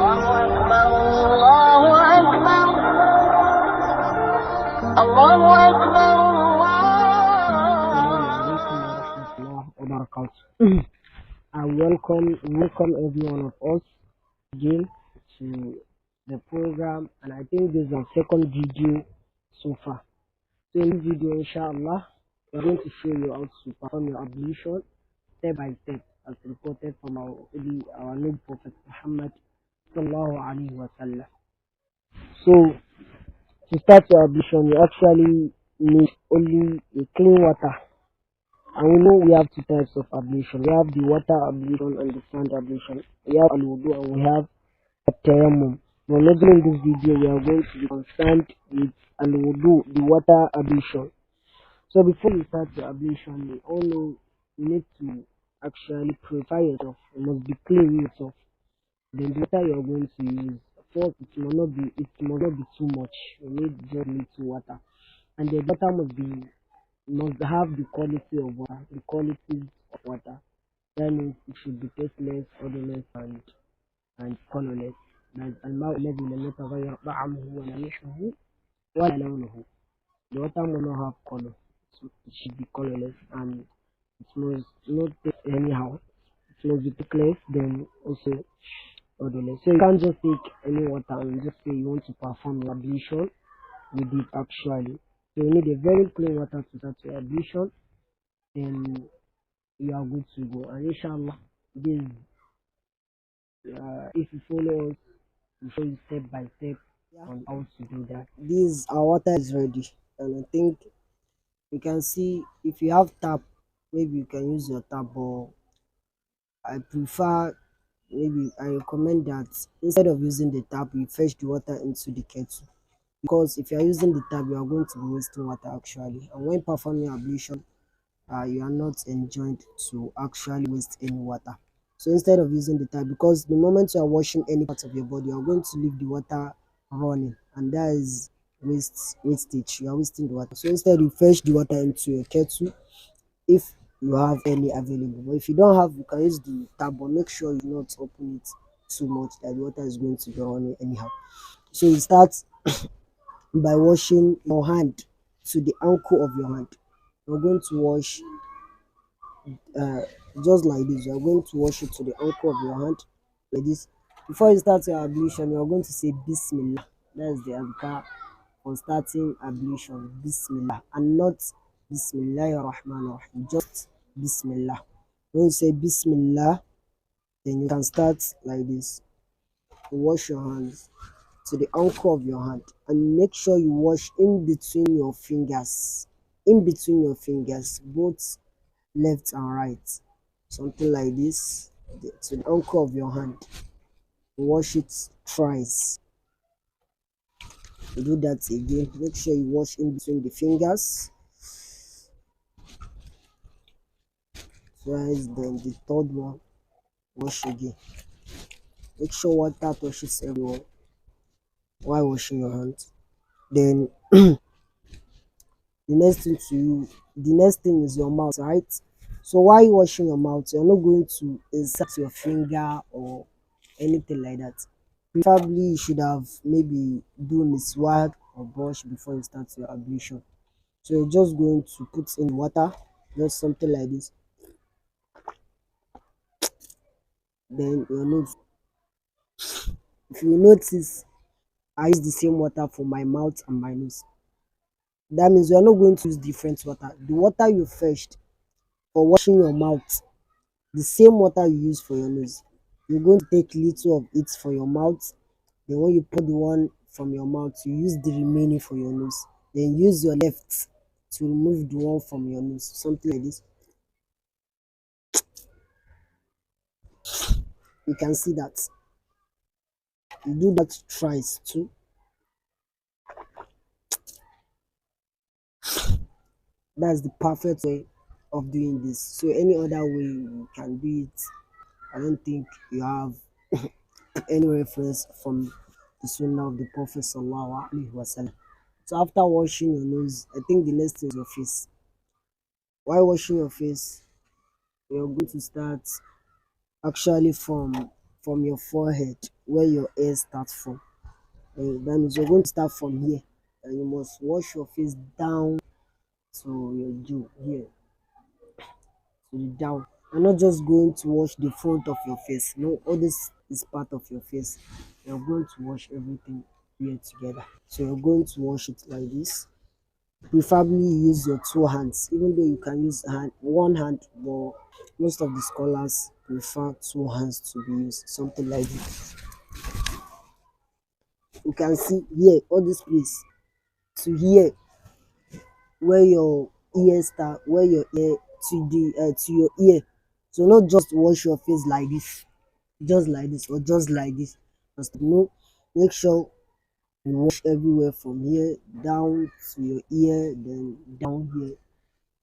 I welcome every one of us again to the program, and I think this is our second video so far. So in this video, inshallah, we're going to show you how to perform your ablution step by step, as reported from our noble Prophet Muhammad sallallahu alaihi wasallam. So to start your ablution, you actually need only a clean water. And we know we have two types of ablution. We have the water ablution and the sand ablution. We have al-wudu and we have tayammum. But later in this video, we are going to be concerned with al-wudu, the water ablution. So before you start your ablution, you all know you need to actually purify yourself. You must be clean yourself. Then the water you are going to use, first it must not be too much. You need just little water, and the water must have the quality of water, the qualities of water. That means it should be tasteless, odorless, and colorless. الماء الذي لم يتغير طعمه ولا ريحه ولا لونه. The water must not have color. It should be colorless, and it must not taste anyhow. It must be tasteless, then also odorless. So you can't just take any water and just say you want to perform your ablution with it actually. So you need a very clean water to start your ablution, then you are good to go. And inshallah, this if you follow us, we show you step by step on how to do that. This our water is ready, and I think you can see if you have tap, maybe you can use your tap, or I recommend that instead of using the tap, you fetch the water into the kettle. Because if you are using the tap, you are going to be wasting water actually, and when performing ablution, you are not enjoined to actually waste any water. So instead of using the tap, because the moment you are washing any part of your body, you are going to leave the water running, and that is wastage. You are wasting the water. So instead, you fetch the water into a kettle if you have any available. But if you don't have, you can use the tap, but make sure you do not open it too much that the water is going to be running anyhow. So you start by washing your hand to the ankle of your hand. You're going to wash just like this. You're going to wash it to the ankle of your hand like this. Before you start your ablution, you're going to say Bismillah. That's the adhkar for starting ablution. Bismillah, and not Bismillah ar-Rahman ar-Rahim. Just Bismillah. When you say Bismillah, then you can start like this. You wash your hands to the ankle of your hand, and make sure you wash in between your fingers, both left and right, something like this, to the ankle of your hand. Wash it thrice. You do that again. Make sure you wash in between the fingers thrice. Then the third one, wash again. Make sure water touches everywhere while washing your hands. Then the next thing is your mouth, right? So while washing your mouth, you're not going to insert your finger or anything like that. Probably you should have maybe do miswak or brush before you start your ablution. So you're just going to put in water, just something like this. Then your nose. If you notice, I use the same water for my mouth and my nose. That means you are not going to use different water. The water you fetched for washing your mouth, the same water you use for your nose, you're going to take little of it for your mouth. Then when you pour the one from your mouth, you use the remaining for your nose. Then use your left to remove the one from your nose, something like this. You can see that. You do that thrice too. That's the perfect way of doing this. So any other way you can do it, I don't think you have any reference from the Sunnah of the Prophet sallallahu alaihi wasallam. So after washing your nose, I think the next thing is your face. While washing your face, you're going to start actually from your forehead. where your hair starts from. That means you're going to start from here, and you must wash your face down to your jaw here, to the down. You're not just going to wash the front of your face. No, all this is part of your face. You're going to wash everything here together. So you're going to wash it like this. Preferably use your two hands, even though you can use one hand, but most of the scholars prefer two hands to be used. Something like this. You can see here, all this place to here, where your ear start, where your ear to your ear. So not just wash your face like this, just like this, or just like this. Just no, make sure you wash everywhere from here down to your ear, then down here.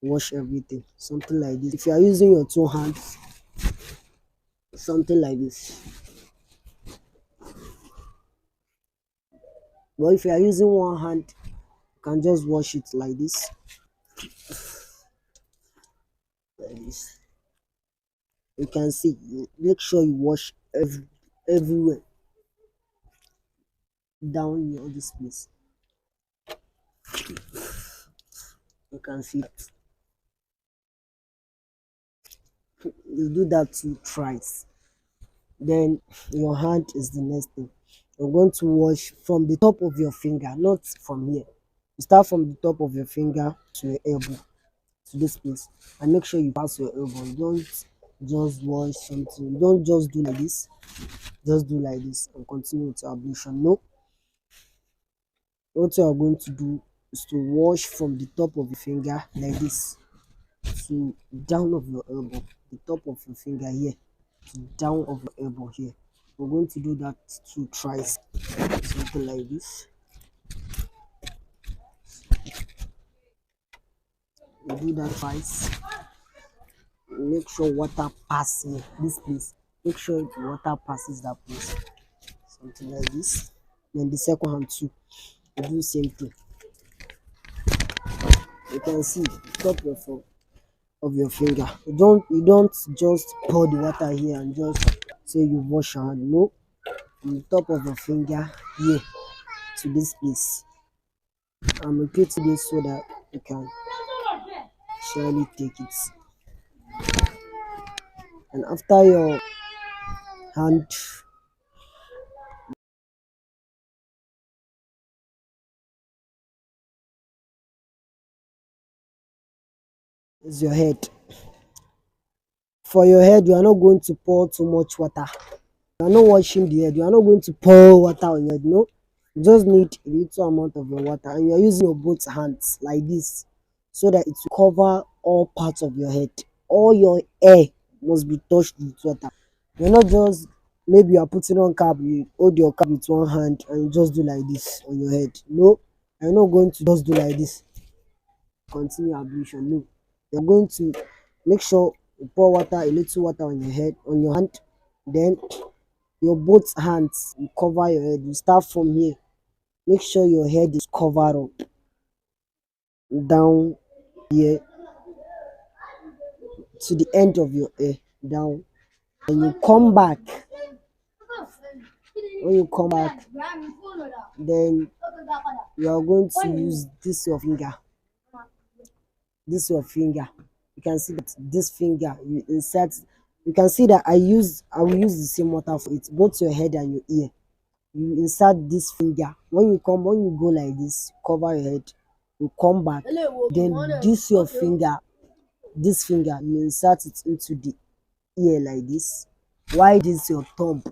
Wash everything, something like this. If you are using your two hands, something like this. But if you are using one hand, you can just wash it like this, like this. You can see, make sure you wash everywhere down here, all this place. You can see it. You do that two twice. Then your hand is the next thing. You're going to wash from the top of your finger, not from here. You start from the top of your finger to your elbow, to this place, and make sure you pass your elbow. You don't just wash something. You don't just do like this. Just do like this and continue with your ablution. No, what you are going to do is to wash from the top of your finger like this to down of your elbow, the top of your finger here to down of your elbow here. We're going to do that two tries, something like this. We do that twice. Make sure water passes this place. Make sure the water passes that place, something like this. Then the second hand too, you do the same thing. You can see the top of your finger. You don't just pour the water here and just say you wash your hand. No, from the top of your finger here to this place. I'm repeating this so that you can surely take it. And after your hand is your head. For your head, you are not going to pour too much water. You are not washing the head. You are not going to pour water on your head. No, you just need a little amount of your water, and you are using your both hands like this so that it will cover all parts of your head. All your hair must be touched with water. You're not just, maybe you are putting on cap, you hold your cap with one hand and you just do like this on your head. No, you're not going to just do like this. Continue ablution. No, you're going to make sure you pour water, a little water on your head, on your hand, then your both hands you cover your head. You start from here. Make sure your head is covered up down here to the end of your hair down, and you come back. When you come back, then you are going to use this your finger. This your finger. You can see that this finger you insert. You can see that I will use the same water for it, both your head and your ear. You insert this finger. When you go like this, cover your head. You come back. Then this finger, you insert it into the ear like this. Why this your thumb?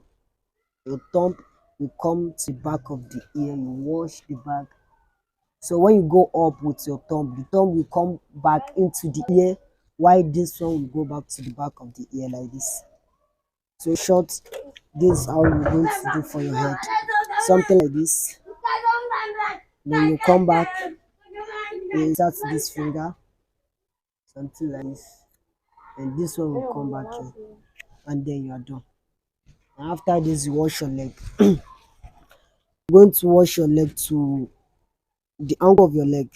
Your thumb will come to the back of the ear. You wash the back. So when you go up with your thumb, the thumb will come back into the ear. Why this one will go back to the back of the ear like this. So short, this is how you're going to do for your head. Something like this. Then you come back, you insert this finger, something like this, and this one will come back here, and then you are done. And after this, you wash your leg. You're going to wash your leg to the ankle of your leg.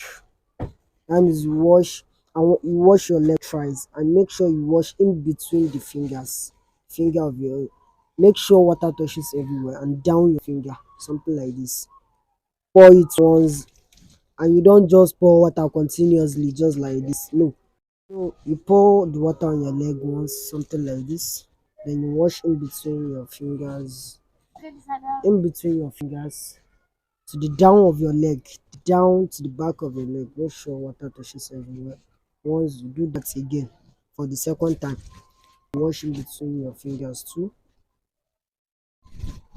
That means you wash your leg twice, and make sure you wash in between the finger of your Make sure water touches everywhere and down your finger, something like this. Pour it once, and you don't just pour water continuously just like this. No. So you pour the water on your leg once, something like this. Then you wash in between your fingers to the down of your leg, down to the back of your leg. Make sure water touches everywhere. Once you do that again for the second time, wash in between your fingers too,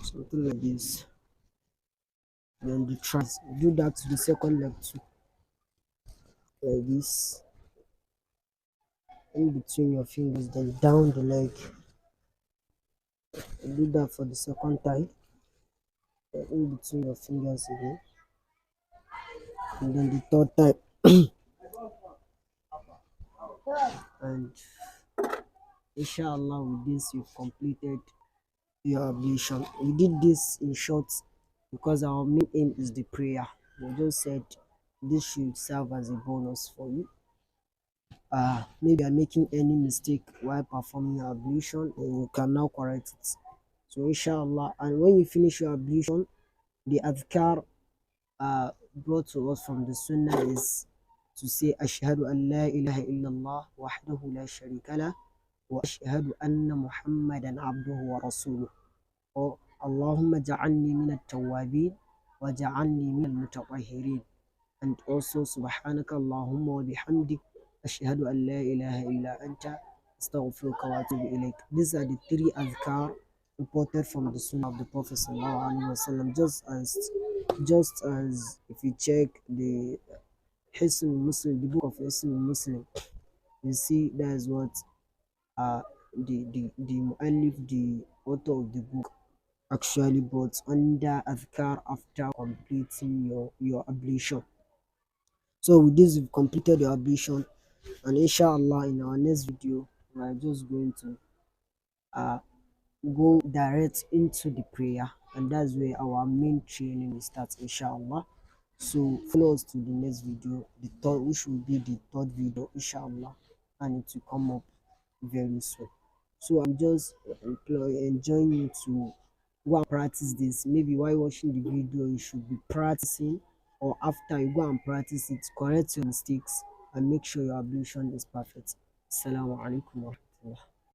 something like this. Then the tries do that to the second leg too, like this, in between your fingers, then down the leg. Do that for the second time, then in between your fingers again, and then the third time. And inshallah, with this, you've completed your ablution. We did this in short because our main aim is the prayer. We just said this should serve as a bonus for you. Maybe you're making any mistake while performing your ablution, and you can now correct it. So inshallah, and when you finish your ablution, the adhkar brought to us from the sunnah is to say ashhadu an la ilaha illallah wahdahu la sharika lah wa ashhadu anna muhammadan abduhu wa rasuluh. Or Allahumma ja'alni min at-tawwabin wa ja'alni min al-mutatahhirin. And also subhanaka Allahumma wa bihamdik ashhadu an la ilaha illa anta astaghfiruka wa atubu ilayk. These are the three adhkar reported from the sunnah of the Prophet sallallahu alaihi wasallam. Just as if you check the Hisn Muslim, the book of Hisn Muslim, you see that is what the mu'allif, the author of the book, actually brought under adhkar after completing your ablution. So with this, we've completed your ablution, and inshallah, in our next video, we are just going to uh, go direct into the prayer, and that's where our main training will start, inshallah. So follow us to the next video, the third, which will be the third video, inshallah, and it will come up very soon. So I'm just enjoying you to go and practice this. Maybe while watching the video, you should be practicing, or after you go and practice it, correct your mistakes and make sure your ablution is perfect. Assalamu alaikum wa rahmatullah.